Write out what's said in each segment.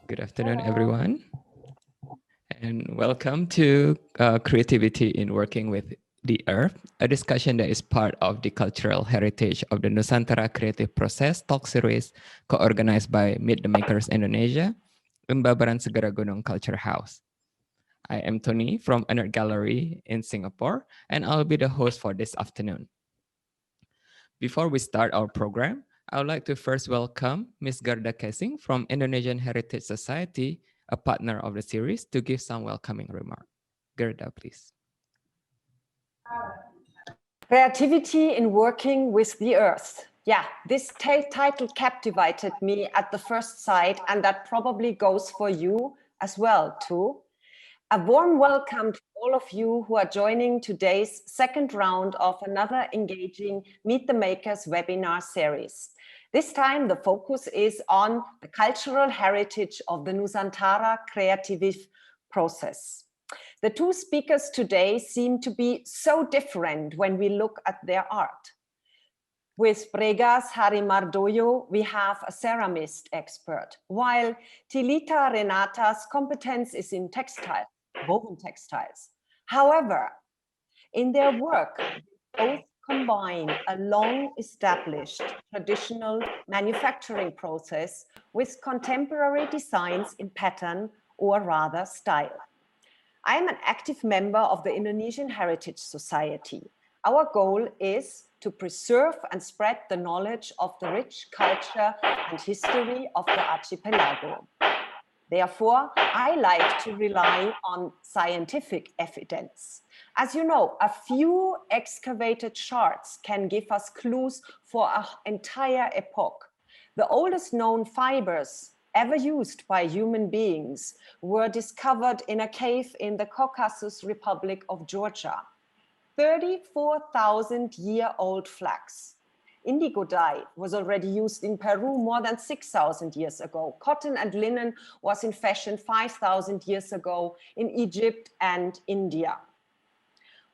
Good afternoon, Hello. everyone, and welcome to Creativity in Working with the Earth, a discussion that is part of the cultural heritage of the Nusantara Creative Process talk series co-organized by Meet the Makers Indonesia and Babaran Segaragunung Culture House. I am Tony from an art gallery in Singapore, and I'll be the host for this afternoon. Before we start our program, I would like to first welcome Ms. Garda Kesing from Indonesian Heritage Society, a partner of the series, to give some welcoming remark. Gerda, please. Creativity in working with the earth. Yeah, this title captivated me at the first sight, and that probably goes for you as well, too. A warm welcome to all of you who are joining today's second round of another engaging Meet the Makers webinar series. This time, the focus is on the cultural heritage of the Nusantara Creative Process. The two speakers today seem to be so different when we look at their art. With Bregas Harimardoyo, we have a ceramist expert, while Tilita Renata's competence is in textile, woven textiles. However, in their work, both combine a long-established traditional manufacturing process with contemporary designs in pattern or rather style. I am an active member of the Indonesian Heritage Society. Our goal is to preserve and spread the knowledge of the rich culture and history of the archipelago. Therefore, I like to rely on scientific evidence. As you know, a few excavated shards can give us clues for an entire epoch. The oldest known fibers ever used by human beings were discovered in a cave in the Caucasus Republic of Georgia. 34,000-year-old flax. Indigo dye was already used in Peru more than 6,000 years ago. Cotton and linen was in fashion 5,000 years ago in Egypt and India.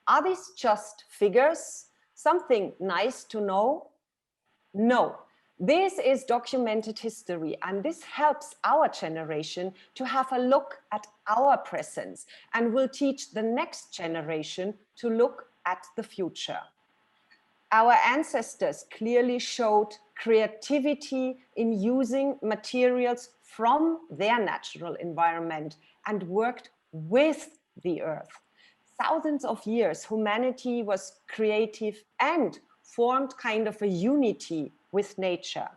Are these just figures? Something nice to know? No. This is documented history, and this helps our generation to have a look at our presence and will teach the next generation to look at the future. Our ancestors clearly showed creativity in using materials from their natural environment and worked with the earth. Thousands of years, humanity was creative and formed kind of a unity with nature.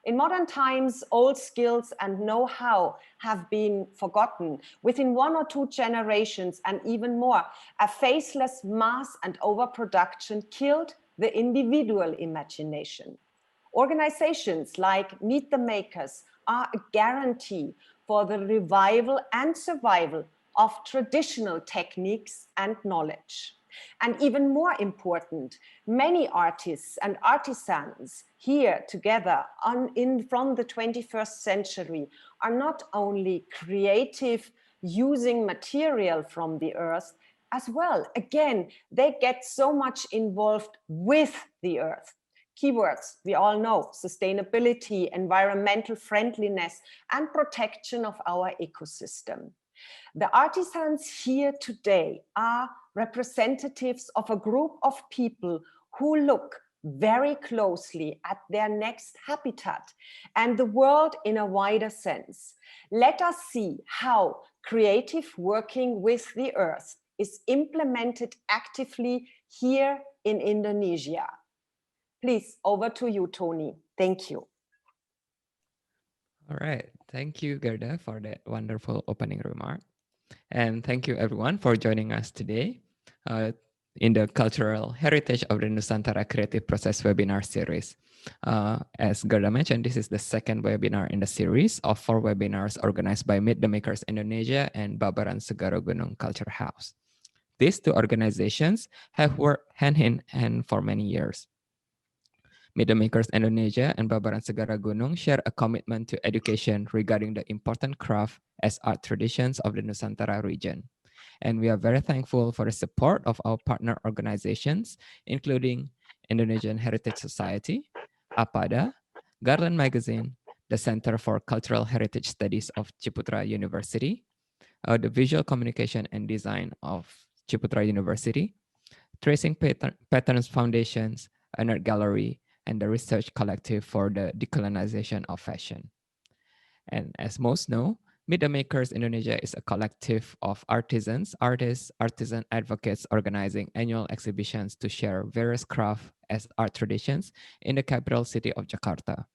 In modern times, old skills and know-how have been forgotten. Within 1 or 2 generations and even more, a faceless mass and overproduction killed the individual imagination. Organizations like Meet the Makers are a guarantee for the revival and survival of traditional techniques and knowledge. And even more important, many artists and artisans here together from the 21st century are not only creative using material from the earth, as well, again, they get so much involved with the earth. Keywords, we all know: sustainability, environmental friendliness, and protection of our ecosystem. The artisans here today are representatives of a group of people who look very closely at their next habitat and the world in a wider sense. Let us see how creative working with the earth is implemented actively here in Indonesia. Please, over to you, Tony. Thank you. All right. Thank you, Gerda, for that wonderful opening remark. And thank you, everyone, for joining us today in the Cultural Heritage of the Nusantara Creative Process webinar series. As Gerda mentioned, this is the second webinar in the series of 4 webinars organized by Meet the Makers Indonesia and Babaran Segaragunung Culture House. These 2 organizations have worked hand in hand for many years. Meet the Makers Indonesia and Babaran Segaragunung share a commitment to education regarding the important craft as art traditions of the Nusantara region. And we are very thankful for the support of our partner organizations, including Indonesian Heritage Society, APADA, Garland Magazine, the Center for Cultural Heritage Studies of Ciputra University, the Visual Communication and Design of Ciputra University, Tracing Patterns Foundations, an art gallery, and the Research Collective for the Decolonization of Fashion. And as most know, Meet the Makers Indonesia is a collective of artisans, artists, artisan advocates organizing annual exhibitions to share various craft as art traditions in the capital city of Jakarta.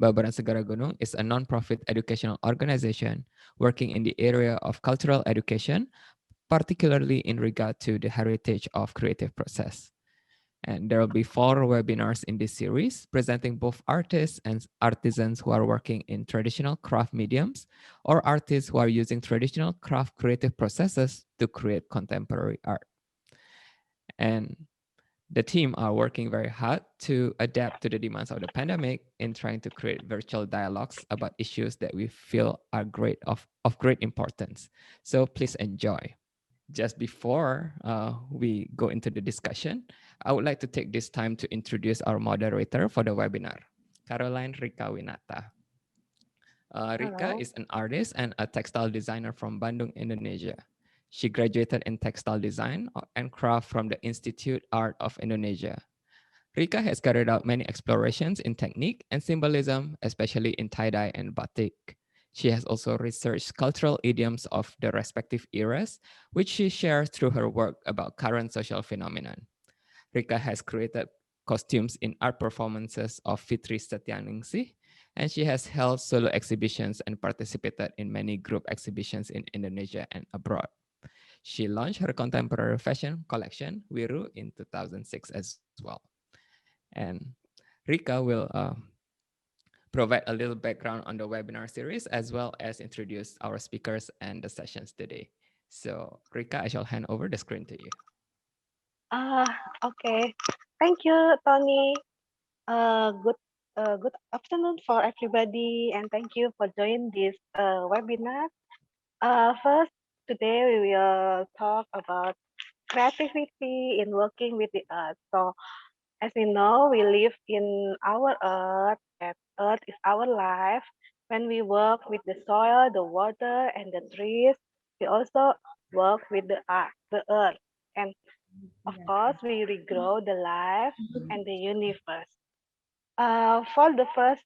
Babaran Segaragunung is a non-profit educational organization working in the area of cultural education, particularly in regard to the heritage of creative process. And there will be 4 webinars in this series presenting both artists and artisans who are working in traditional craft mediums or artists who are using traditional craft creative processes to create contemporary art. And the team are working very hard to adapt to the demands of the pandemic in trying to create virtual dialogues about issues that we feel are of great importance. So please enjoy. Just before we go into the discussion, I would like to take this time to introduce our moderator for the webinar, Caroline Rika Winata. Rika Hello. is an artist and a textile designer from Bandung, Indonesia. She graduated in textile design and craft from the Institute Art of Indonesia. Rika has carried out many explorations in technique and symbolism, especially in tie-dye and batik. She has also researched cultural idioms of the respective eras, which she shares through her work about current social phenomenon. Rika has created costumes in art performances of Fitri Setyaningsih, and she has held solo exhibitions and participated in many group exhibitions in Indonesia and abroad. She launched her contemporary fashion collection, Wiru, in 2006 as well. And Rika will provide a little background on the webinar series as well as introduce our speakers and the sessions today. So Rika, I shall hand over the screen to you. Uh, okay. Thank you, Tony. Good afternoon for everybody, and thank you for joining this webinar. First, today we will talk about creativity in working with the earth. So, as we know, we live in our earth, and earth is our life. When we work with the soil, the water, and the trees, we also work with the earth. And of course, we regrow the life and the universe. For the first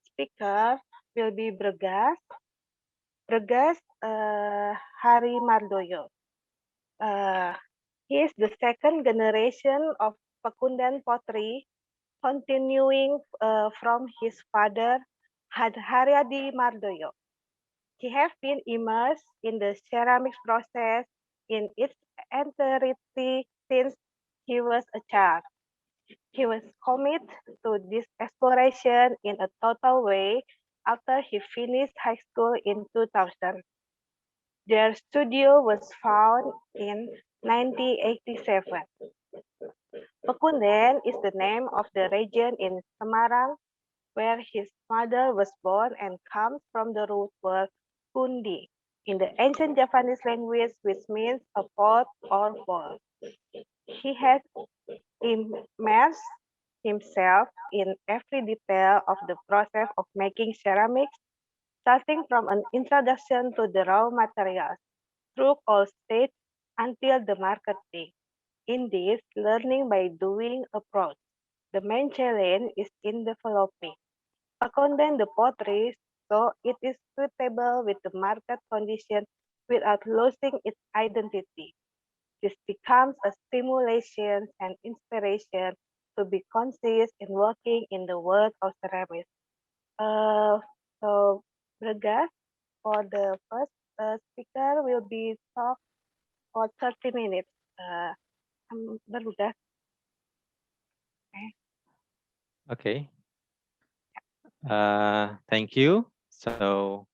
speaker will be Bregas Hari Mardoyo. Uh, he is the second generation of Pakundan pottery, continuing from his father, Haryadi Mardoyo. He has been immersed in the ceramics process in its entirety since he was a child. He was committed to this exploration in a total way after he finished high school in 2000. Their studio was found in 1987. Pakunden is the name of the region in Semarang where his mother was born and comes from the root word Kundi in the ancient Javanese language, which means a pot or bowl. He has immersed himself in every detail of the process of making ceramics, starting from an introduction to the raw materials through all stages until the marketing. In this learning by doing approach, the main challenge is in developing Accountant the pottery so it is suitable with the market condition without losing its identity. This becomes a stimulation and inspiration to be conscious in working in the world of ceramics. So, Bragas, for the first speaker will be talk for 30 minutes. Bergas. Okay. Okay. Thank you. So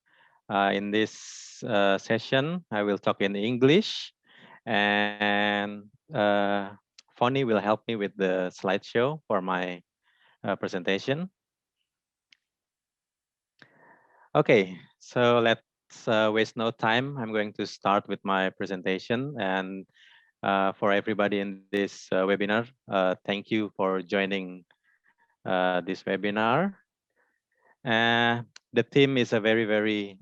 in this session, I will talk in English, and Fonny will help me with the slideshow for my presentation. Okay, so let's waste no time. I'm going to start with my presentation, and for everybody in this webinar, thank you for joining this webinar. The theme is a very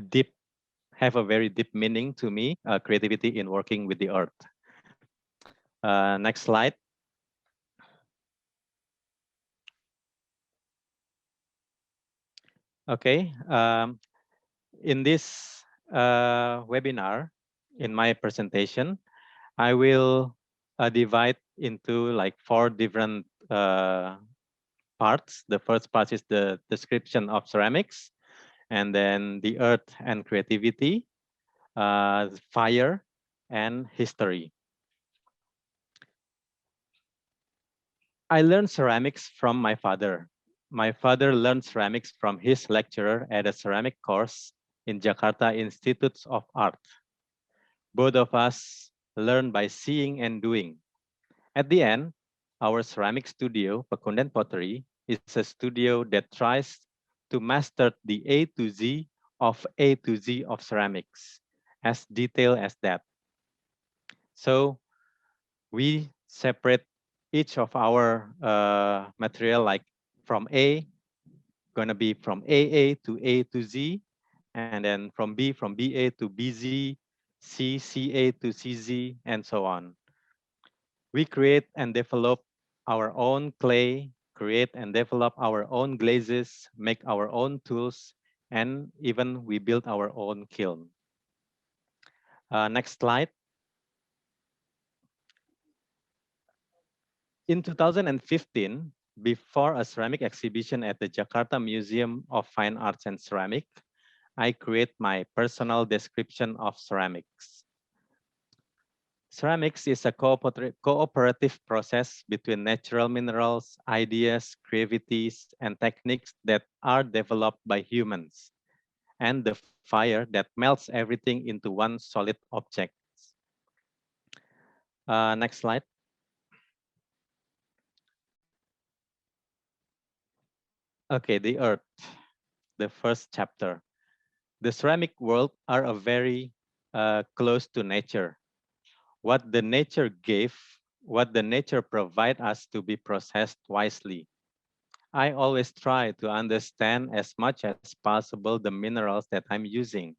deep, have a very deep meaning to me, creativity in working with the earth. Next slide. Okay, in this webinar, in my presentation, I will divide into like 4 different parts. The first part is the description of ceramics, and then the earth and creativity, fire, and history. I learned ceramics from my father. My father learned ceramics from his lecturer at a ceramic course in Jakarta Institutes of Art. Both of us learn by seeing and doing. At the end, our ceramic studio, Pakundan Pottery, is a studio that tries to master the A to Z of ceramics, as detailed as that. So we separate each of our material, like from A, gonna be from AA to A to Z, and then from BA to BZ, CA to CZ, and so on. We create and develop our own clay, create and develop our own glazes, make our own tools, and even we build our own kiln. Next slide. In 2015, before a ceramic exhibition at the Jakarta Museum of Fine Arts and Ceramic, I create my personal description of ceramics. Ceramics is a cooperative process between natural minerals, ideas, creativities, and techniques that are developed by humans, and the fire that melts everything into one solid object. Next slide. Okay, the earth, the first chapter. The ceramic world are a very close to nature. What the nature gave, what the nature provide us to be processed wisely. I always try to understand as much as possible the minerals that I'm using.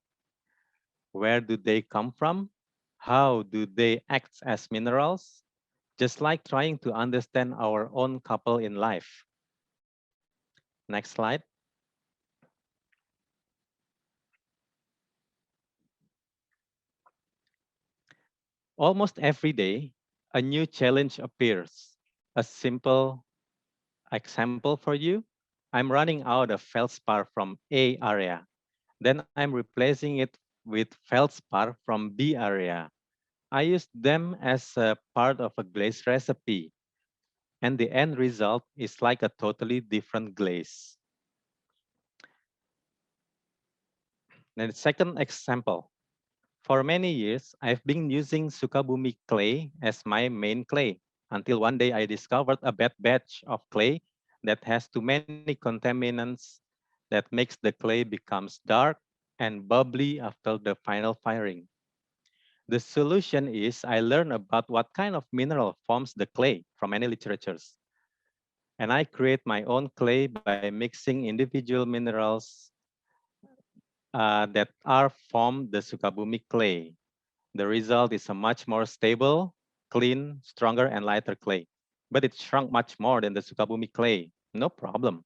Where do they come from? How do they act as minerals? Just like trying to understand our own couple in life. Next slide. Almost every day, a new challenge appears. A simple example for you. I'm running out of feldspar from A area. Then I'm replacing it with feldspar from B area. I use them as a part of a glaze recipe, and the end result is like a totally different glaze. Then the second example. For many years, I've been using Sukabumi clay as my main clay until one day I discovered a bad batch of clay that has too many contaminants that makes the clay becomes dark and bubbly after the final firing. The solution is I learn about what kind of mineral forms the clay from many literatures. And I create my own clay by mixing individual minerals that are from the Sukabumi clay. The result is a much more stable, clean, stronger, and lighter clay. But it shrunk much more than the Sukabumi clay. No problem.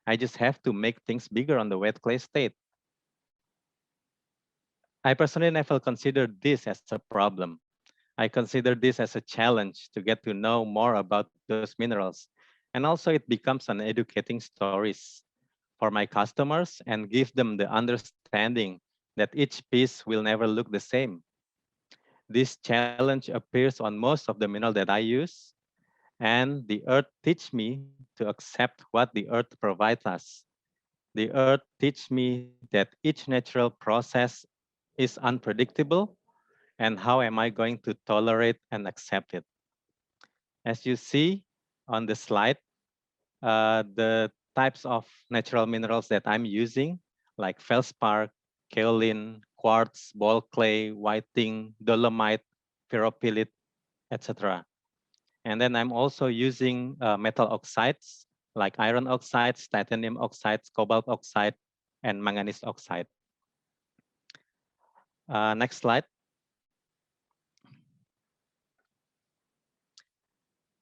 I just have to make things bigger on the wet clay state. I personally never considered this as a problem. I consider this as a challenge to get to know more about those minerals. And also it becomes an educating stories for my customers and give them the understanding that each piece will never look the same. This challenge appears on most of the mineral that I use, and the earth teach me to accept what the earth provides us. The earth teach me that each natural process is unpredictable, and how am I going to tolerate and accept it? As you see on the slide, the types of natural minerals that I'm using, like feldspar, kaolin, quartz, ball clay, whiting, dolomite, ferropylite, etc. And then I'm also using metal oxides like iron oxides, titanium oxides, cobalt oxide, and manganese oxide. Next slide.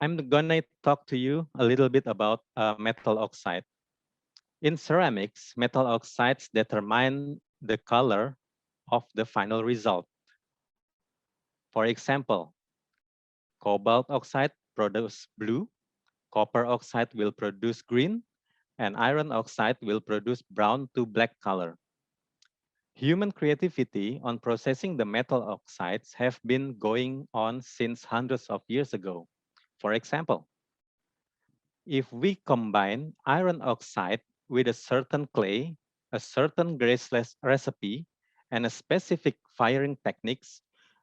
I'm gonna talk to you a little bit about metal oxide. In ceramics, metal oxides determine the color of the final result. For example, cobalt oxide produces blue, copper oxide will produce green, and iron oxide will produce brown to black color. Human creativity on processing the metal oxides have been going on since hundreds of years ago. For example, if we combine iron oxide with a certain clay, a certain graceless recipe, and a specific firing techniques,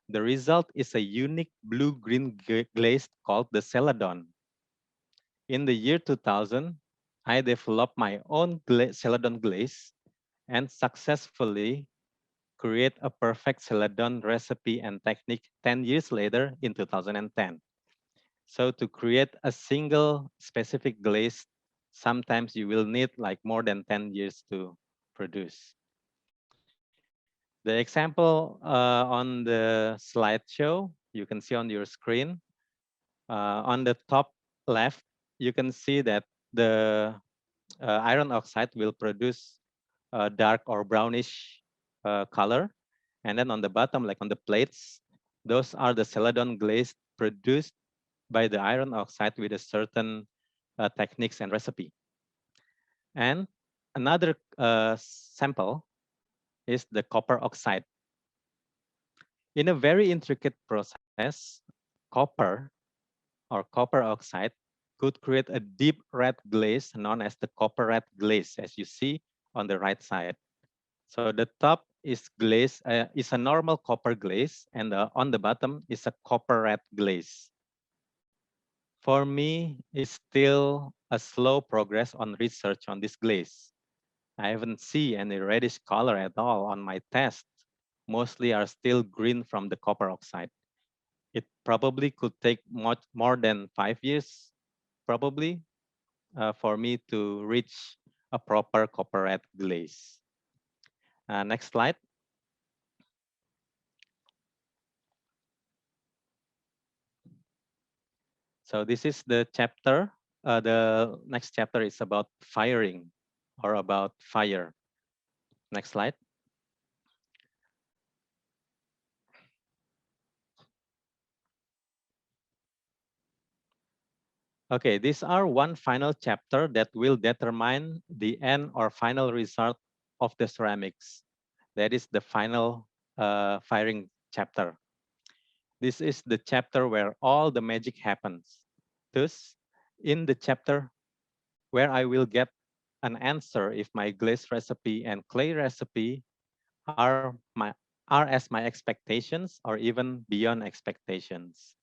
the result is a unique blue-green glaze called the celadon. In the year 2000, I developed my own celadon glaze and successfully create a perfect celadon recipe and technique 10 years later in 2010. So to create a single specific glaze, sometimes you will need like more than 10 years to produce. The example on the slideshow, you can see on your screen. On the top left, you can see that the iron oxide will produce a dark or brownish color. And then on the bottom, like on the plates, those are the celadon glaze produced by the iron oxide with a certain techniques and recipe. And another sample is the copper oxide. In a very intricate process, copper or copper oxide could create a deep red glaze known as the copper red glaze, as you see on the right side. So the top is glaze is a normal copper glaze, and on the bottom is a copper red glaze. For me, it's still a slow progress on research on this glaze. I haven't seen any reddish color at all on my test. Mostly are still green from the copper oxide. It probably could take much more than 5 years, probably, for me to reach a proper copper red glaze. Next slide. So this is the chapter. The next chapter is about firing or about fire. Next slide. Okay, these are one final chapter that will determine the end or final result of the ceramics. That is the final firing chapter. This is the chapter where all the magic happens. Thus, in the chapter where I will get an answer if my glaze recipe and clay recipe are as my expectations or even beyond expectations.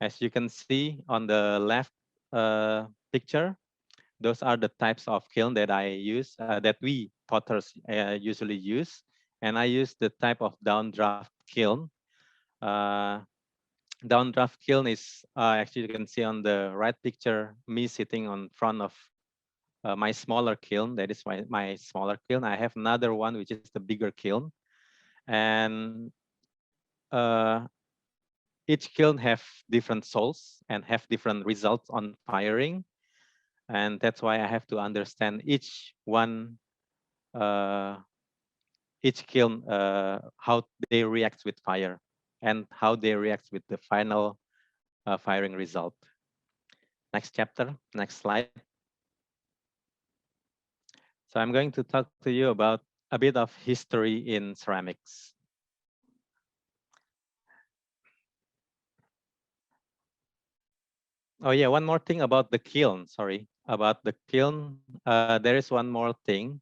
As you can see on the left picture, those are the types of kiln that I use, that we potters usually use. And I use the type of downdraft kiln. Uh, Downdraft kiln is, actually you can see on the right picture, me sitting on front of my smaller kiln. That is my smaller kiln. I have another one, which is the bigger kiln. And uh, each kiln have different souls and have different results on firing. And that's why I have to understand each one, each kiln, how they react with fire and how they react with the final firing result. Next chapter, next slide. So I'm going to talk to you about a bit of history in ceramics. Oh yeah, one more thing about the kiln, sorry. About the kiln, there is one more thing.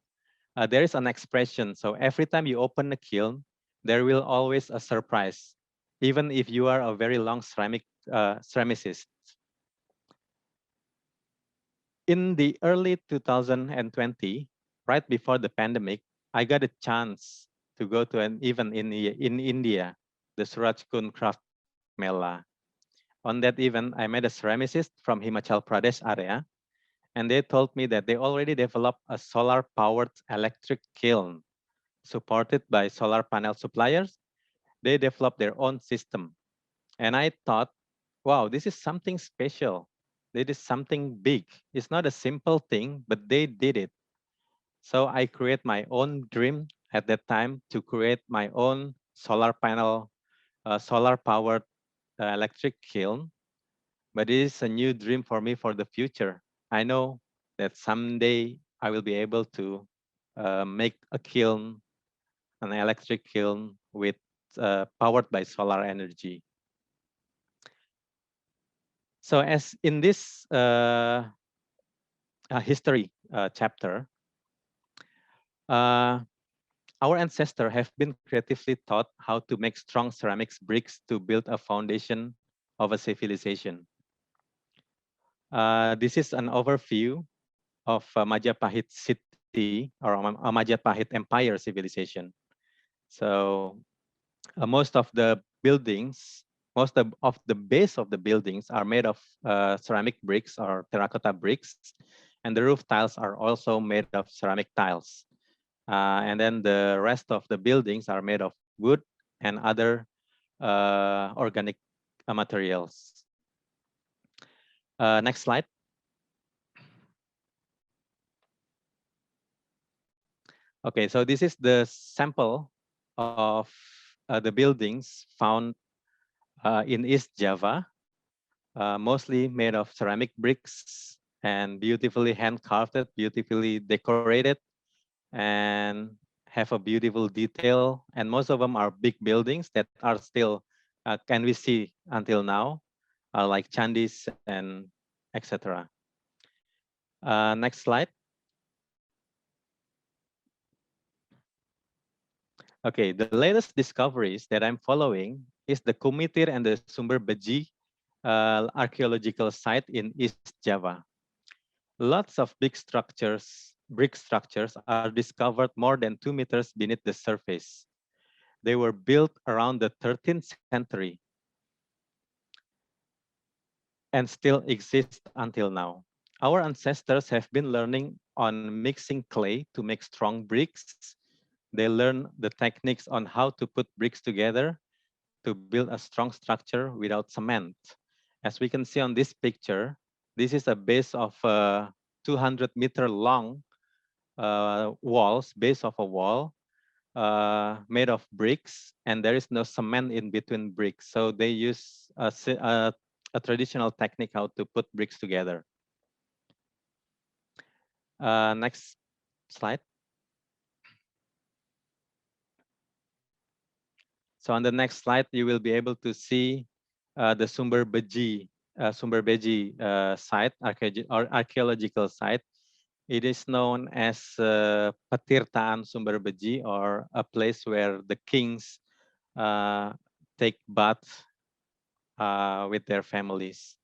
There is an expression. So every time you open a kiln, there will always a surprise, even if you are a very long ceramicist. In the early 2020, right before the pandemic, I got a chance to go to an event in India, the Surajkund Craft Mela. On that event, I met a ceramicist from Himachal Pradesh area, and they told me that they already developed a solar-powered electric kiln supported by solar panel suppliers. They developed their own system. And I thought, wow, this is something special. It is something big. It's not a simple thing, but they did it. So I create my own dream at that time to create my own solar panel, solar powered electric kiln. But it is a new dream for me for the future. I know that someday I will be able to make a kiln, an electric kiln with powered by solar energy. So as in this history chapter, uh, our ancestors have been creatively taught how to make strong ceramics bricks to build a foundation of a civilization. This is an overview of Majapahit city or Majapahit Empire civilization. So most of the buildings, of the base of the buildings are made of ceramic bricks or terracotta bricks, and the roof tiles are also made of ceramic tiles. And then the rest of the buildings are made of wood and other organic materials. Next slide. Okay, so this is the sample of the buildings found in East Java, mostly made of ceramic bricks and beautifully hand carved, beautifully decorated, and have a beautiful detail. And most of them are big buildings that are still can we see until now, like chandis and etc. Next slide. Okay, the latest discoveries that I'm following is the Kumitir and the Sumber Beji archaeological site in East Java. Lots of big structures, brick structures are discovered more than 2 meters beneath the surface. They were built around the 13th century and still exist until now. Our ancestors have been learning on mixing clay to make strong bricks. They learn the techniques on how to put bricks together to build a strong structure without cement. As we can see on this picture, this is a base of 200-meter long walls, base of a wall made of bricks, and there is no cement in between bricks. So they use a traditional technique how to put bricks together. Next slide. So on the next slide, you will be able to see the Sumber Beji site, archaeological site. It is known as Patirtaan Sumber Beji, or a place where the kings take bath with their families.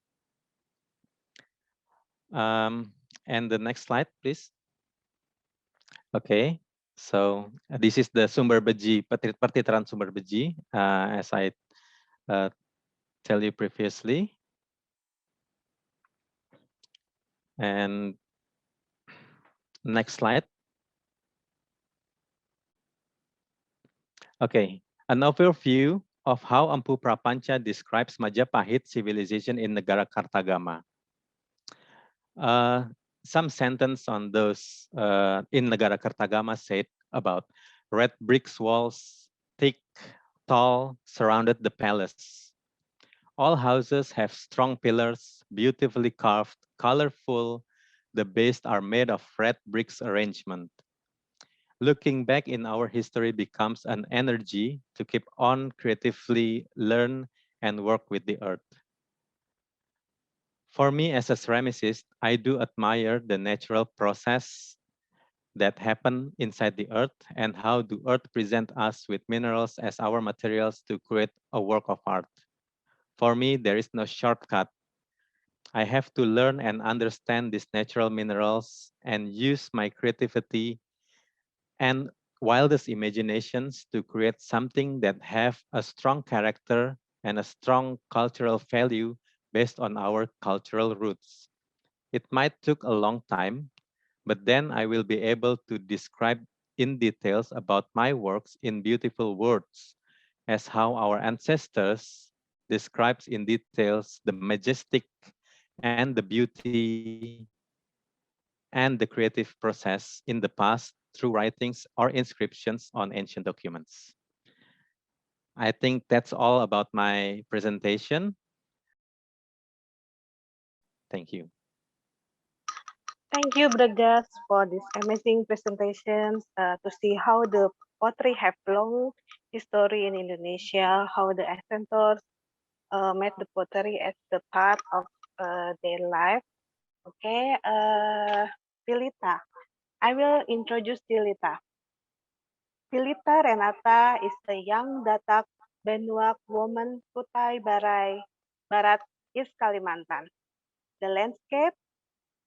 And the next slide, please. Okay, so this is the Sumber Beji, Patirtaan Sumber Beji, as I tell you previously. And next slide. Okay, an overview of how Empu Prapanca describes Majapahit civilization in Negara Kartagama. Some sentence on those in Negara Kartagama said about red bricks walls, thick, tall, surrounded the palace. All houses have strong pillars, beautifully carved, colorful. The base are made of red bricks arrangement. Looking back in our history becomes an energy to keep on creatively learn and work with the earth. For me as a ceramicist, I do admire the natural process that happen inside the earth and how the earth present us with minerals as our materials to create a work of art. For me, there is no shortcut. I have to learn and understand these natural minerals and use my creativity and wildest imaginations to create something that have a strong character and a strong cultural value based on our cultural roots. It might take a long time, but then I will be able to describe in details about my works in beautiful words, as how our ancestors describes in details the majestic and the beauty and the creative process in the past through writings or inscriptions on ancient documents. I think that's all about my presentation. Thank you. Thank you, Bragas, for this amazing presentations to see how the pottery have long history in Indonesia, how the ancestors made the pottery as the part of their life. Okay, Pilita. I will introduce Pilita. Pilita Renata is a young Datak Benua woman Kutai Barat, East Kalimantan. The landscape,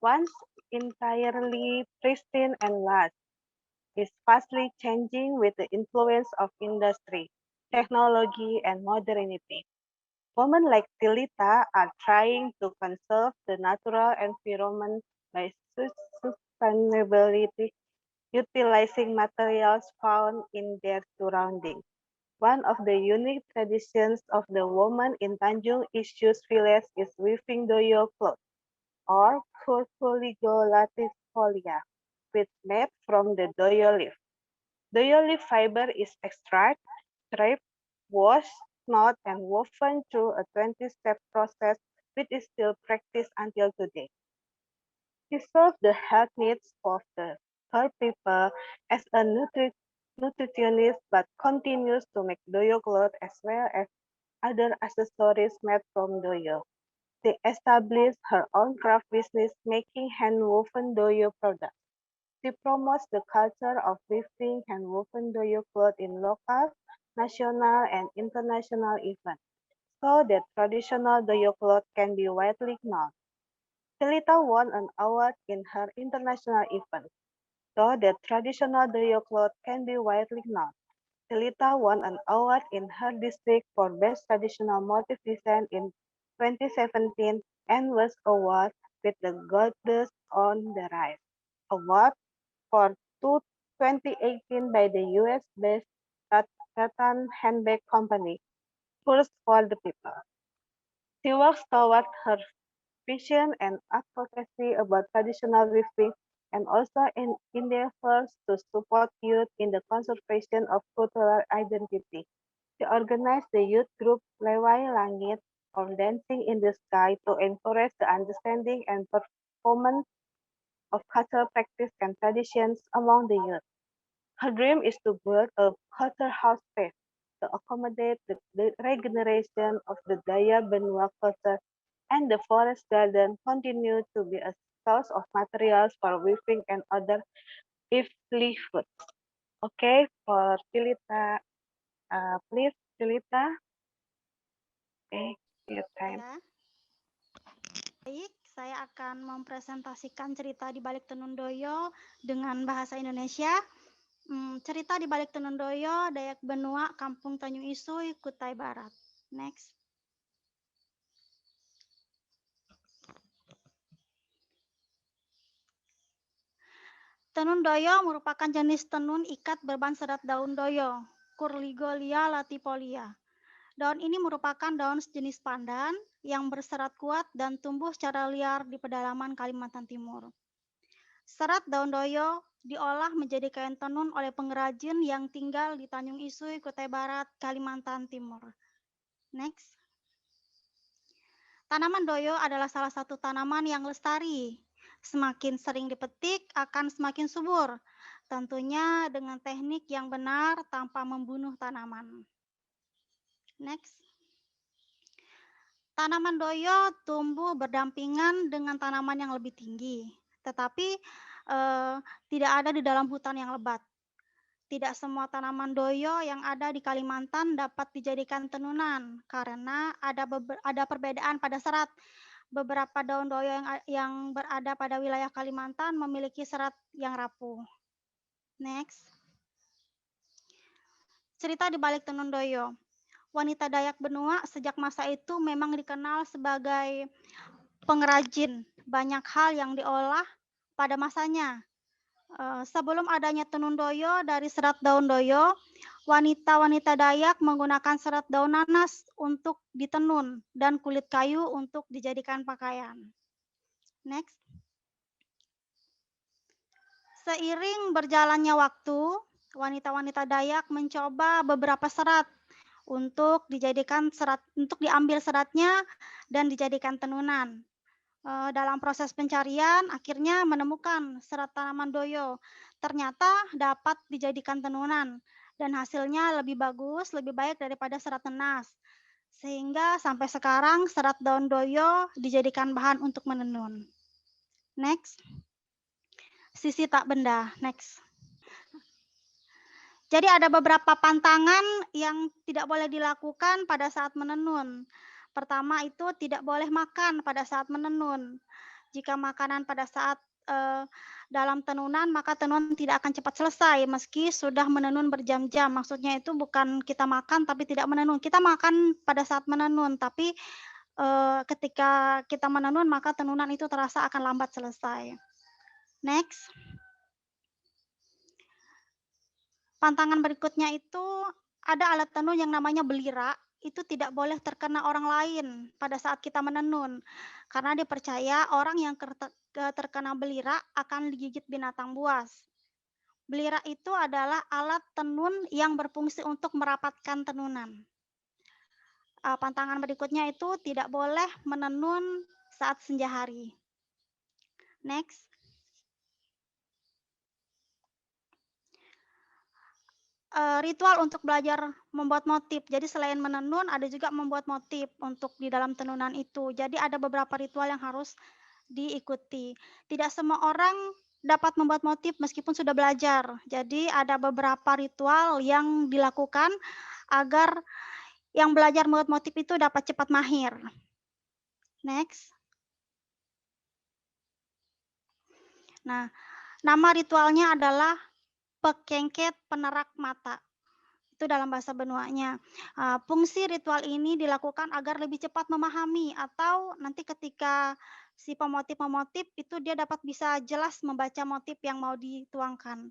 once entirely pristine and lush, is fastly changing with the influence of industry, technology, and modernity. Women like Tilita are trying to conserve the natural environment by sustainability, utilizing materials found in their surroundings. One of the unique traditions of the women in Tanjung Isyus village is weaving doyo cloth, or Curculigo latifolia, which made from the doyo leaf. Doyo leaf fiber is extracted, stripped, washed, knot, and woven through a 20-step process which is still practiced until today. She serves the health needs of her people as a nutritionist but continues to make doyo cloth as well as other accessories made from doyo. She established her own craft business making hand-woven doyo products. She promotes the culture of weaving hand-woven doyo cloth in local, national, and international events so that traditional doyo cloth can be widely known. Selita won an award in her international event so that traditional doyo cloth can be widely known. Selita won an award in her district for Best Traditional Motif Design in 2017 and was awarded with the Goddess on the Rise award for 2018 by the US-based Rattan Handbag Company, First for the People. She works toward her vision and advocacy about traditional weaving and also endeavors to support youth in the conservation of cultural identity. She organized the youth group Lewai Langit or Dancing in the Sky to encourage the understanding and performance of cultural practice and traditions among the youth. Her dream is to build a culture house space to accommodate the regeneration of the Daya Benua culture, and the forest garden continue to be a source of materials for weaving and other livelihoods. Okay, for Pilita, please Pilita, okay, your time. Ya, baik, saya akan mempresentasikan cerita di balik tenun doyo dengan bahasa Indonesia. Cerita di balik tenun doyo, Dayak Benua, Kampung Tanjung Isui, Kutai Barat. Next. Tenun doyo merupakan jenis tenun ikat berbahan serat daun doyo, Curligolia latifolia. Daun ini merupakan daun sejenis pandan yang berserat kuat dan tumbuh secara liar di pedalaman Kalimantan Timur. Serat daun doyo diolah menjadi kain tenun oleh pengrajin yang tinggal di Tanjung Isui, Kutai Barat, Kalimantan Timur. Next. Tanaman doyo adalah salah satu tanaman yang lestari. Semakin sering dipetik akan semakin subur. Tentunya dengan teknik yang benar tanpa membunuh tanaman. Next. Tanaman doyo tumbuh berdampingan dengan tanaman yang lebih tinggi, tetapi tidak ada di dalam hutan yang lebat. Tidak semua tanaman doyo yang ada di Kalimantan dapat dijadikan tenunan karena ada perbedaan pada serat. Beberapa daun doyo yang berada pada wilayah Kalimantan memiliki serat yang rapuh. Next. Cerita di balik tenun doyo. Wanita Dayak Benua sejak masa itu memang dikenal sebagai pengrajin, banyak hal yang diolah pada masanya. Sebelum adanya tenun doyo dari serat daun doyo, wanita-wanita Dayak menggunakan serat daun nanas untuk ditenun dan kulit kayu untuk dijadikan pakaian. Next. Seiring berjalannya waktu, wanita-wanita Dayak mencoba beberapa serat untuk diambil seratnya dan dijadikan tenunan. Dalam proses pencarian, akhirnya menemukan serat tanaman doyo. Ternyata dapat dijadikan tenunan dan hasilnya lebih bagus, lebih baik daripada serat nanas. Sehingga sampai sekarang serat daun doyo dijadikan bahan untuk menenun. Next. Sisi tak benda. Next. Jadi ada beberapa pantangan yang tidak boleh dilakukan pada saat menenun. Pertama itu tidak boleh makan pada saat menenun. Jika makanan pada saat dalam tenunan, maka tenun tidak akan cepat selesai meski sudah menenun berjam-jam. Maksudnya itu bukan kita makan tapi tidak menenun. Kita makan pada saat menenun, tapi ketika kita menenun maka tenunan itu terasa akan lambat selesai. Next. Pantangan berikutnya itu ada alat tenun yang namanya belira, itu tidak boleh terkena orang lain pada saat kita menenun. Karena dipercaya orang yang terkena belira akan digigit binatang buas. Belira itu adalah alat tenun yang berfungsi untuk merapatkan tenunan. Pantangan berikutnya itu tidak boleh menenun saat senja hari. Next. Ritual untuk belajar membuat motif. Jadi selain menenun, ada juga membuat motif untuk di dalam tenunan itu. Jadi ada beberapa ritual yang harus diikuti. Tidak semua orang dapat membuat motif meskipun sudah belajar. Jadi ada beberapa ritual yang dilakukan agar yang belajar membuat motif itu dapat cepat mahir. Next. Nah, nama ritualnya adalah pekengket penerak mata. Itu dalam bahasa Benuanya. Fungsi ritual ini dilakukan agar lebih cepat memahami atau nanti ketika si pemotif itu dia dapat bisa jelas membaca motif yang mau dituangkan.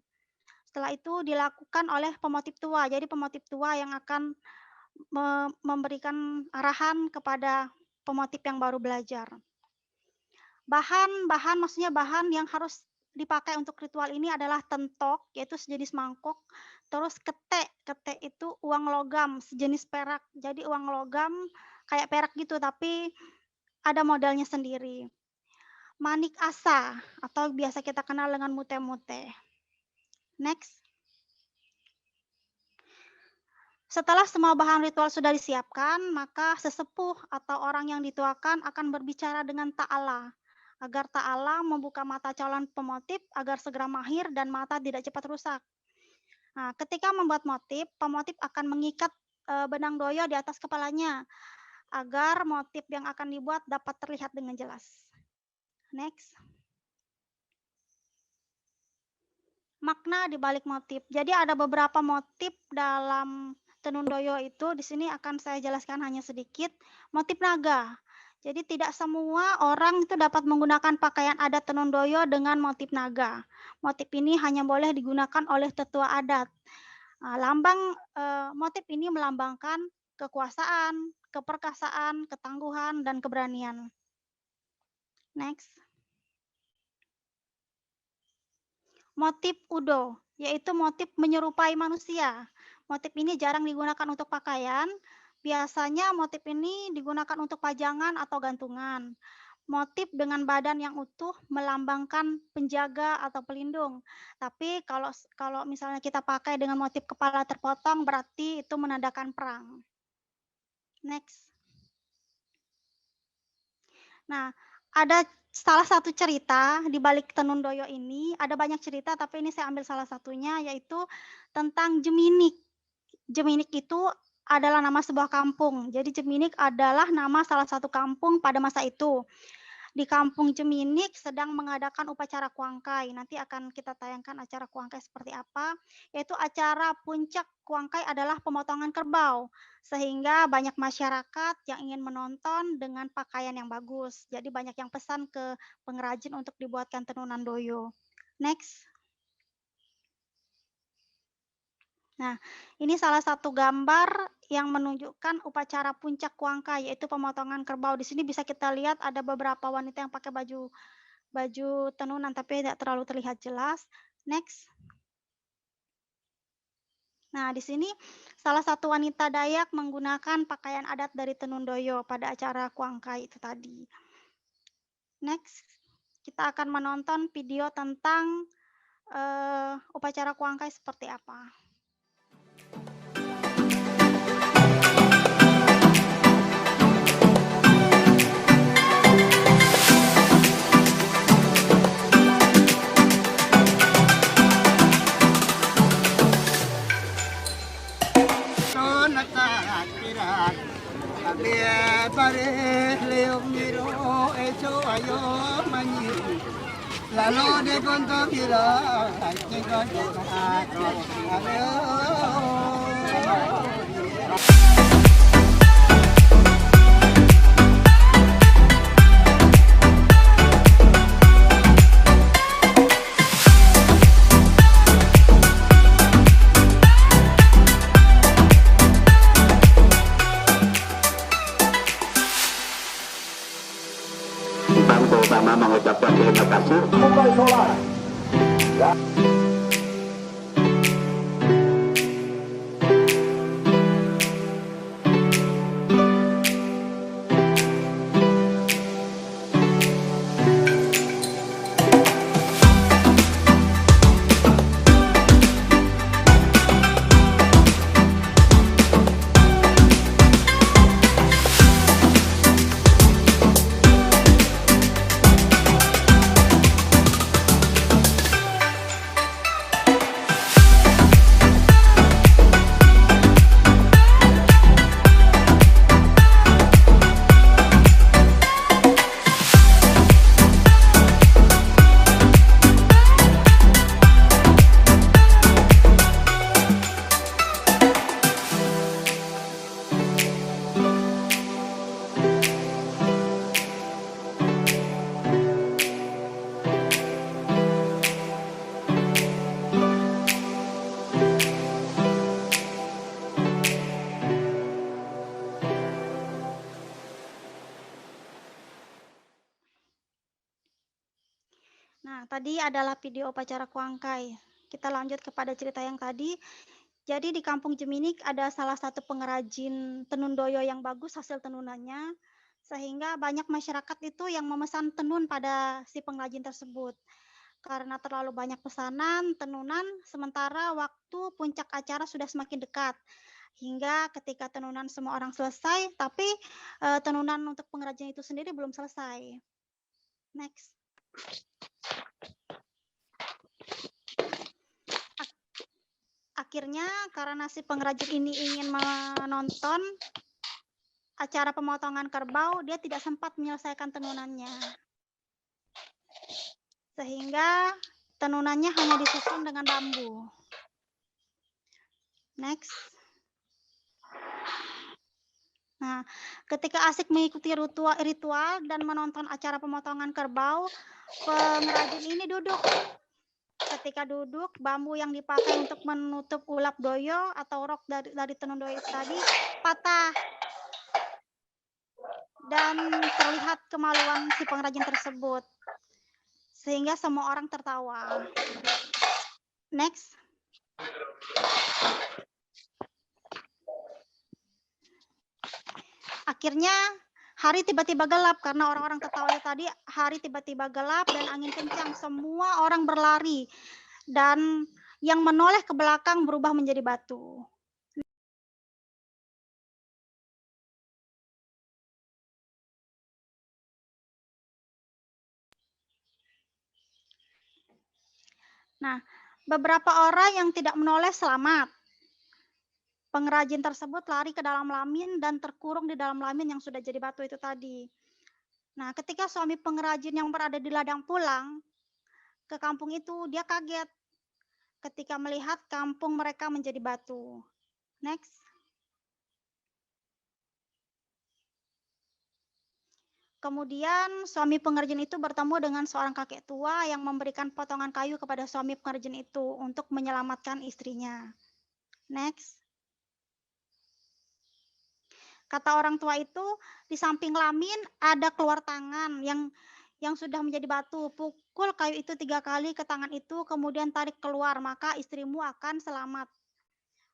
Setelah itu dilakukan oleh pemotif tua. Jadi pemotif tua yang akan memberikan arahan kepada pemotif yang baru belajar. Bahan maksudnya bahan yang harus dipakai untuk ritual ini adalah tentok, yaitu sejenis mangkok. Terus ketek itu uang logam sejenis perak. Jadi uang logam kayak perak gitu, tapi ada modelnya sendiri. Manik asa atau biasa kita kenal dengan mute-mute. Next. Setelah semua bahan ritual sudah disiapkan, maka sesepuh atau orang yang dituakan akan berbicara dengan ta'ala agar ta'ala membuka mata calon pemotif agar segera mahir dan mata tidak cepat rusak. Nah, ketika membuat motif, pemotif akan mengikat benang doyo di atas kepalanya agar motif yang akan dibuat dapat terlihat dengan jelas. Next. Makna di balik motif. Jadi ada beberapa motif dalam tenun doyo itu, di sini akan saya jelaskan hanya sedikit. Motif naga. Jadi tidak semua orang itu dapat menggunakan pakaian adat tenun doyo dengan motif naga. Motif ini hanya boleh digunakan oleh tetua adat. Lambang motif ini melambangkan kekuasaan, keperkasaan, ketangguhan, dan keberanian. Next. Motif udo, yaitu motif menyerupai manusia. Motif ini jarang digunakan untuk pakaian. Biasanya motif ini digunakan untuk pajangan atau gantungan. Motif dengan badan yang utuh melambangkan penjaga atau pelindung. Tapi kalau misalnya kita pakai dengan motif kepala terpotong, berarti itu menandakan perang. Next. Nah, ada salah satu cerita di balik tenun doyo ini, ada banyak cerita tapi ini saya ambil salah satunya, yaitu tentang Jeminik. Jeminik itu adalah nama sebuah kampung. Jadi Jeminik adalah nama salah satu kampung pada masa itu. di Kampung Jeminik sedang mengadakan upacara Kuangkai. Nanti akan kita tayangkan acara Kuangkai seperti apa. Yaitu acara puncak Kuangkai adalah pemotongan kerbau. Sehingga banyak masyarakat yang ingin menonton dengan pakaian yang bagus. Jadi banyak yang pesan ke pengrajin untuk dibuatkan tenunan doyo. Next. Nah, ini salah satu gambar yang menunjukkan upacara puncak Kuangkai, yaitu pemotongan kerbau. Di sini bisa kita lihat ada beberapa wanita yang pakai baju tenunan, tapi tidak terlalu terlihat jelas. Next. Nah, di sini salah satu wanita Dayak menggunakan pakaian adat dari Tenun Doyo pada acara Kuangkai itu tadi. Next, kita akan menonton video tentang upacara Kuangkai seperti apa. Lalu de konto kira, Bangsa Utama mengucapkan terima kasih. Mumbai Solar. Ya. Nah, tadi adalah video upacara Kuangkai. Kita lanjut kepada cerita yang tadi. Jadi di Kampung Jeminik ada salah satu pengrajin tenun doyo yang bagus hasil tenunannya, sehingga banyak masyarakat itu yang memesan tenun pada si pengrajin tersebut. Karena terlalu banyak pesanan tenunan, sementara waktu puncak acara sudah semakin dekat. Hingga ketika tenunan semua orang selesai, tapi tenunan untuk pengrajin itu sendiri belum selesai. Next. Akhirnya karena si pengrajin ini ingin menonton acara pemotongan kerbau, dia tidak sempat menyelesaikan tenunannya. Sehingga tenunannya hanya disusun dengan bambu. Next. Nah, ketika asik mengikuti ritual dan menonton acara pemotongan kerbau, pengrajin ini duduk. Ketika duduk, bambu yang dipakai untuk menutup ulap doyo atau rok dari tenun doyo tadi patah. Dan terlihat kemaluan si pengrajin tersebut. Sehingga semua orang tertawa. Next. Akhirnya hari tiba-tiba gelap karena orang-orang tertawa tadi. Hari tiba-tiba gelap dan angin kencang. Semua orang berlari. Dan yang menoleh ke belakang berubah menjadi batu. Nah, beberapa orang yang tidak menoleh selamat. Pengrajin tersebut lari ke dalam lamin dan terkurung di dalam lamin yang sudah jadi batu itu tadi. Nah, ketika suami pengrajin yang berada di ladang pulang ke kampung itu, dia kaget ketika melihat kampung mereka menjadi batu. Next. Kemudian suami pengrajin itu bertemu dengan seorang kakek tua yang memberikan potongan kayu kepada suami pengrajin itu untuk menyelamatkan istrinya. Next. Kata orang tua itu, di samping lamin ada keluar tangan yang sudah menjadi batu. Pukul kayu itu 3 kali ke tangan itu, kemudian tarik keluar, maka istrimu akan selamat.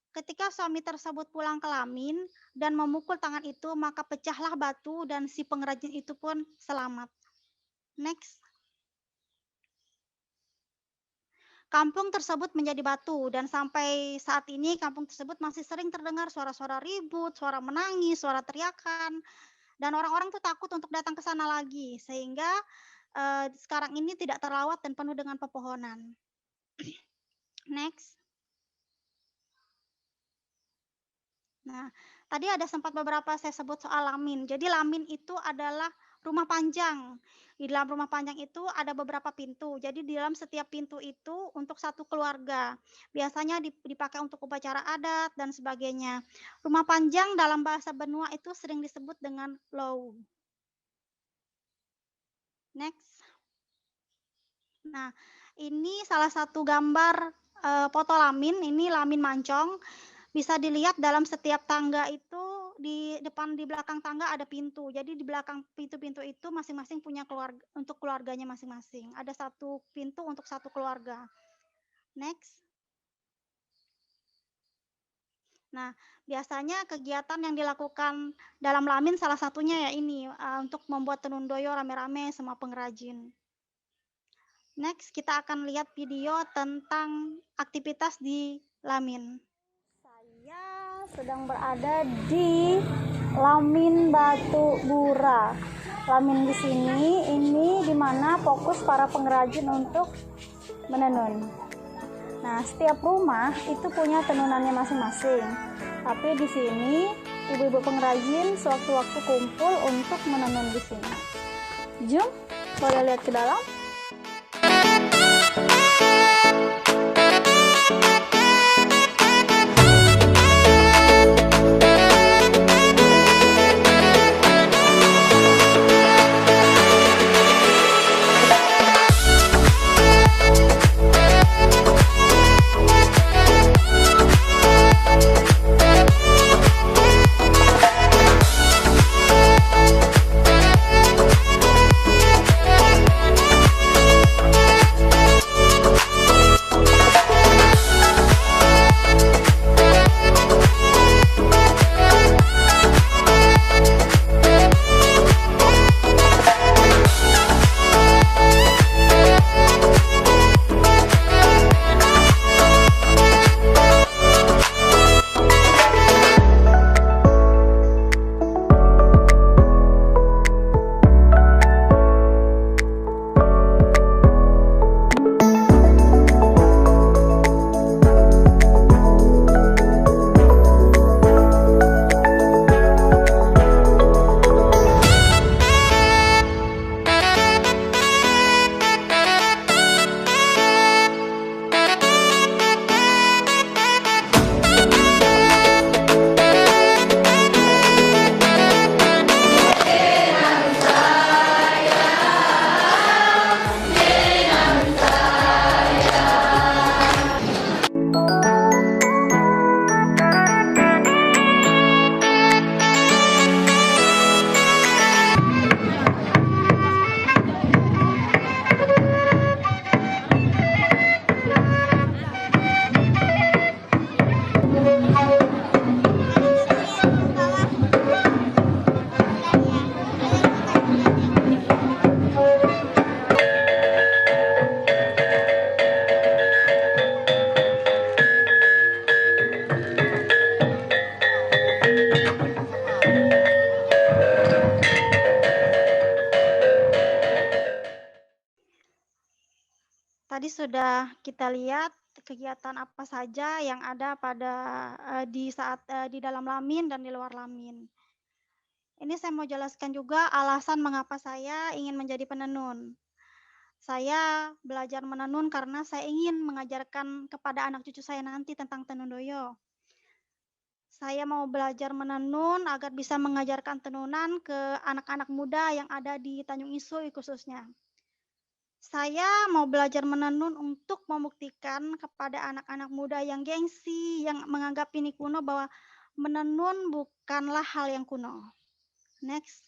Ketika suami tersebut pulang ke lamin dan memukul tangan itu, maka pecahlah batu dan si pengrajin itu pun selamat. Next. Kampung tersebut menjadi batu dan sampai saat ini kampung tersebut masih sering terdengar suara-suara ribut, suara menangis, suara teriakan, dan orang-orang tuh takut untuk datang ke sana lagi sehingga sekarang ini tidak terawat dan penuh dengan pepohonan. Next. Nah, tadi ada sempat beberapa saya sebut soal lamin. Jadi lamin itu adalah rumah panjang. Di dalam rumah panjang itu ada beberapa pintu. Jadi di dalam setiap pintu itu untuk satu keluarga. Biasanya dipakai untuk upacara adat dan sebagainya. Rumah panjang dalam bahasa Benua itu sering disebut dengan low. Next. Nah, ini salah satu gambar foto lamin. Ini lamin mancong. Bisa dilihat dalam setiap tangga itu di belakang tangga ada pintu. Jadi di belakang pintu-pintu itu masing-masing punya keluarga untuk keluarganya masing-masing. Ada satu pintu untuk satu keluarga. Next. Nah, biasanya kegiatan yang dilakukan dalam lamin salah satunya ya ini untuk membuat tenun doyo rame-rame semua pengrajin. Next, kita akan lihat video tentang aktivitas di lamin. Saya sedang berada di Lamin Batu Bura. Lamin di sini ini dimana fokus para pengrajin untuk menenun. Nah, setiap rumah itu punya tenunannya masing-masing. Tapi di sini ibu-ibu pengrajin sewaktu-waktu kumpul untuk menenun di sini. Jom, boleh lihat ke dalam. Tadi sudah kita lihat kegiatan apa saja yang ada pada di saat di dalam lamin dan di luar lamin. Ini saya mau jelaskan juga alasan mengapa saya ingin menjadi penenun. Saya belajar menenun karena saya ingin mengajarkan kepada anak cucu saya nanti tentang tenun doyo. Saya mau belajar menenun agar bisa mengajarkan tenunan ke anak-anak muda yang ada di Tanjung Isui khususnya. Saya mau belajar menenun untuk membuktikan kepada anak-anak muda yang gengsi, yang menganggap ini kuno, bahwa menenun bukanlah hal yang kuno. Next.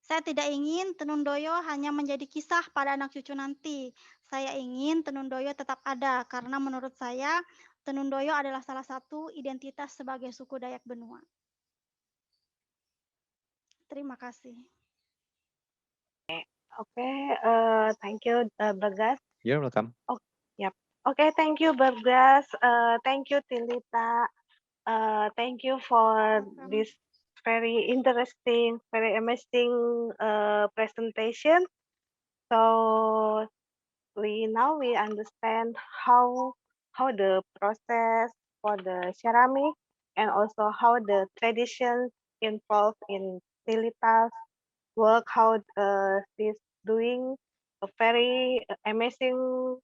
Saya tidak ingin tenun doyo hanya menjadi kisah pada anak cucu nanti. Saya ingin tenun doyo tetap ada karena menurut saya tenun doyo adalah salah satu identitas sebagai suku Dayak Benua. Terima kasih. Okay, thank you, Bagas. You're welcome. Oh, yep. Okay, thank you, Bagas. Thank you, Tilita. Thank you for this very interesting, very amazing presentation. So now we understand how the process for the ceramic and also how the traditions involved in Tilita's work, how she's doing a very amazing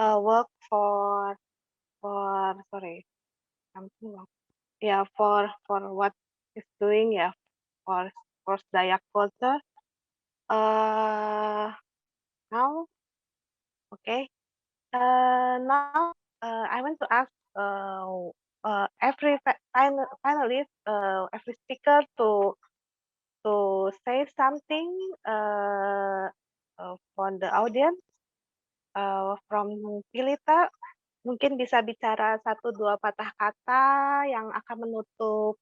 work for sorry, something wrong. Yeah, for what is doing, yeah, for Dayak culture. Now, okay. Now I want to ask every finalist, every speaker to say something for the audience. From Pilita, mungkin bisa bicara 1-2 patah kata yang akan menutup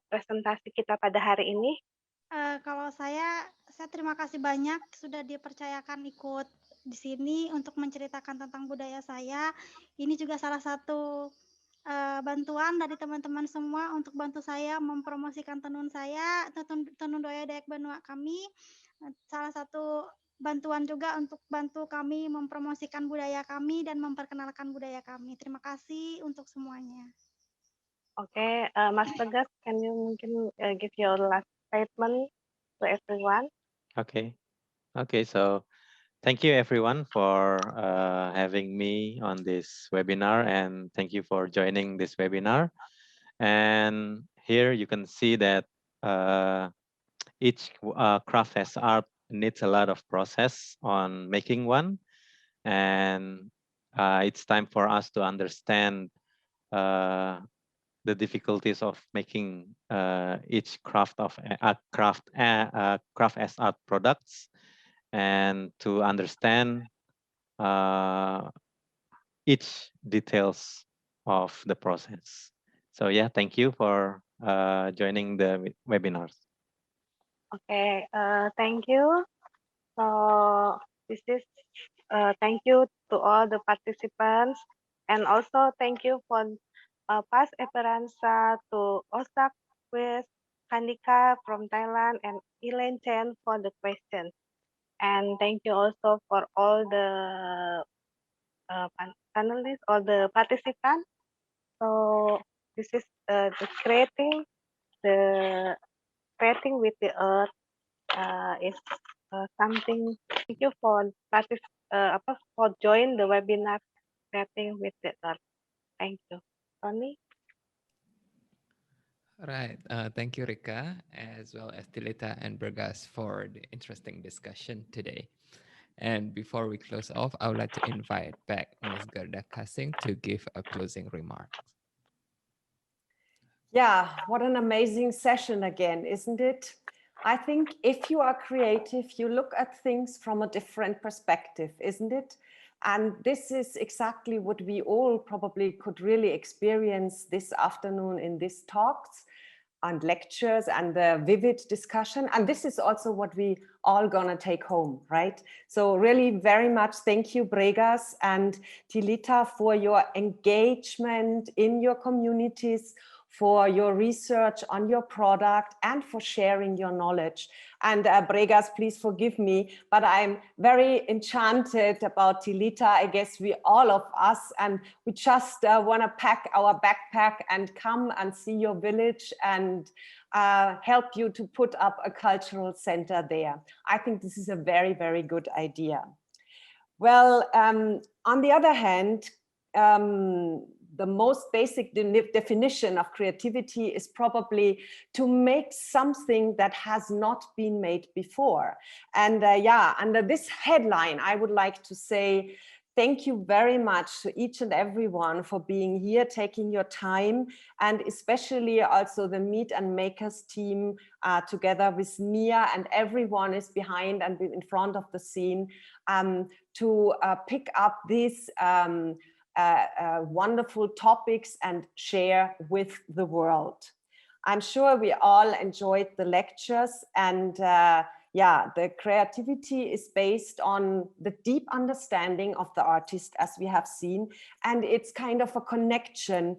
presentasi kita pada hari ini. Kalau saya terima kasih banyak sudah dipercayakan ikut di sini untuk menceritakan tentang budaya saya. Ini juga salah satu bantuan dari teman-teman semua untuk bantu saya mempromosikan tenun saya, tenun doya Dayak Benua kami. Salah satu bantuan juga untuk bantu kami mempromosikan budaya kami dan memperkenalkan budaya kami. Terima kasih untuk semuanya. Oke, Mas Bagas, can you mungkin give your last statement to everyone? Okay. So thank you everyone for having me on this webinar, and thank you for joining this webinar. And here you can see that each craft as art needs a lot of process on making one, and it's time for us to understand the difficulties of making each craft as art products, and to understand each details of the process. So yeah, thank you for joining the webinars. Okay, thank you. So this is thank you to all the participants, and also thank you for Pas Esperanza, to Osak West, Kandika from Thailand, and Elaine Chen for the questions. And thank you also for all the panelists, all the participants. So this is the creating with the earth is something. Thank you for for join the webinar creating with the earth. Thank you, Tony. Right. Thank you, Rika, as well as Tilita and Bergas for the interesting discussion today. And before we close off, I would like to invite back Ms. Gerda Kasing to give a closing remark. Yeah, what an amazing session again, isn't it? I think if you are creative, you look at things from a different perspective, isn't it? And this is exactly what we all probably could really experience this afternoon in these talks and lectures and the vivid discussion. And this is also what we all gonna take home, right? So really very much thank you, Bregas and Tilita, for your engagement in your communities, for your research on your product and for sharing your knowledge. And Bregas, please forgive me, but I'm very enchanted about Tilita. I guess all of us, and we just want to pack our backpack and come and see your village and help you to put up a cultural center there. I think this is a very, very good idea. Well, on the other hand, the most basic definition of creativity is probably to make something that has not been made before. And yeah, under this headline, I would like to say thank you very much to each and everyone for being here, taking your time, and especially also the Meet and Makers team together with Mia, and everyone is behind and in front of the scene to pick up these wonderful topics and share with the world. I'm sure we all enjoyed the lectures, and yeah, the creativity is based on the deep understanding of the artist, as we have seen, and it's kind of a connection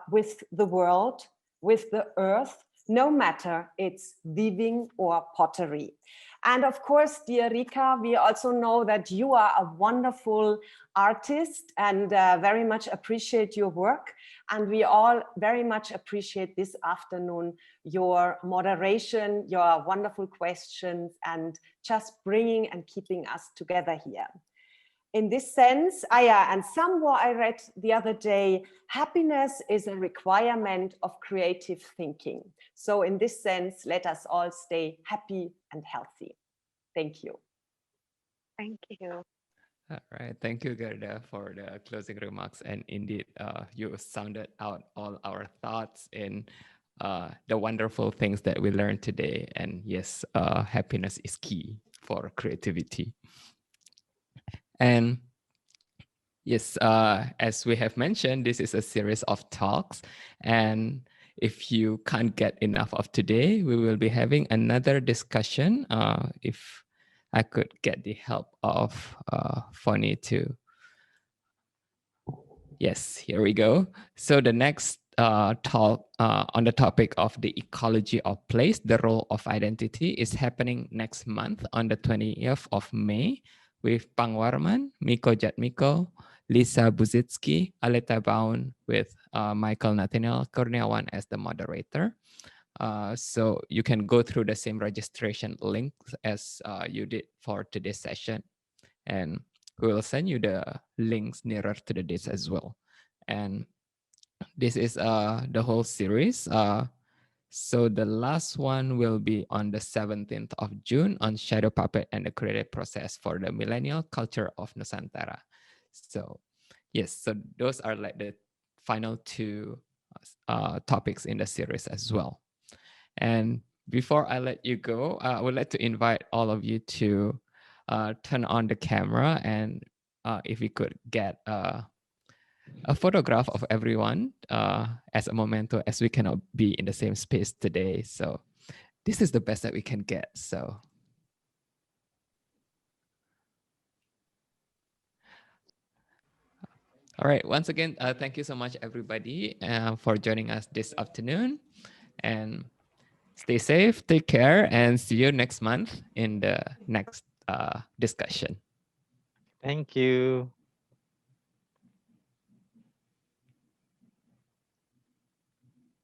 with the world, with the earth, no matter it's weaving or pottery. And of course, dear Rika, we also know that you are a wonderful artist and very much appreciate your work. And we all very much appreciate this afternoon your moderation, your wonderful questions, and just bringing and keeping us together here. In this sense, and somewhere I read the other day, happiness is a requirement of creative thinking. So in this sense, let us all stay happy and healthy. Thank you. Thank you. All right. Thank you, Gerda, for the closing remarks. And indeed, you sounded out all our thoughts in the wonderful things that we learned today. And yes, happiness is key for creativity. And yes, as we have mentioned, this is a series of talks. And if you can't get enough of today, we will be having another discussion. If I could get the help of Fonny too. Yes, here we go. So the next talk on the topic of the ecology of place, the role of identity, is happening next month on the 20th of May with Pang Warman, Miko Jatmiko, Lisa Buzitsky, Aleta Baun, with Michael Nathaniel Kurniawan as the moderator. So you can go through the same registration links as you did for today's session. And we will send you the links nearer to the dates as well. And this is the whole series. So the last one will be on the 17th of June on Shadow Puppet and the Creative Process for the Millennial Culture of Nusantara. So yes, so those are like the final two topics in the series as well. And before I let you go, I would like to invite all of you to turn on the camera, and if we could get a photograph of everyone as a memento, as we cannot be in the same space today. So this is the best that we can get. So all right, once again, thank you so much, everybody, for joining us this afternoon. And stay safe, take care, and see you next month in the next discussion. Thank you.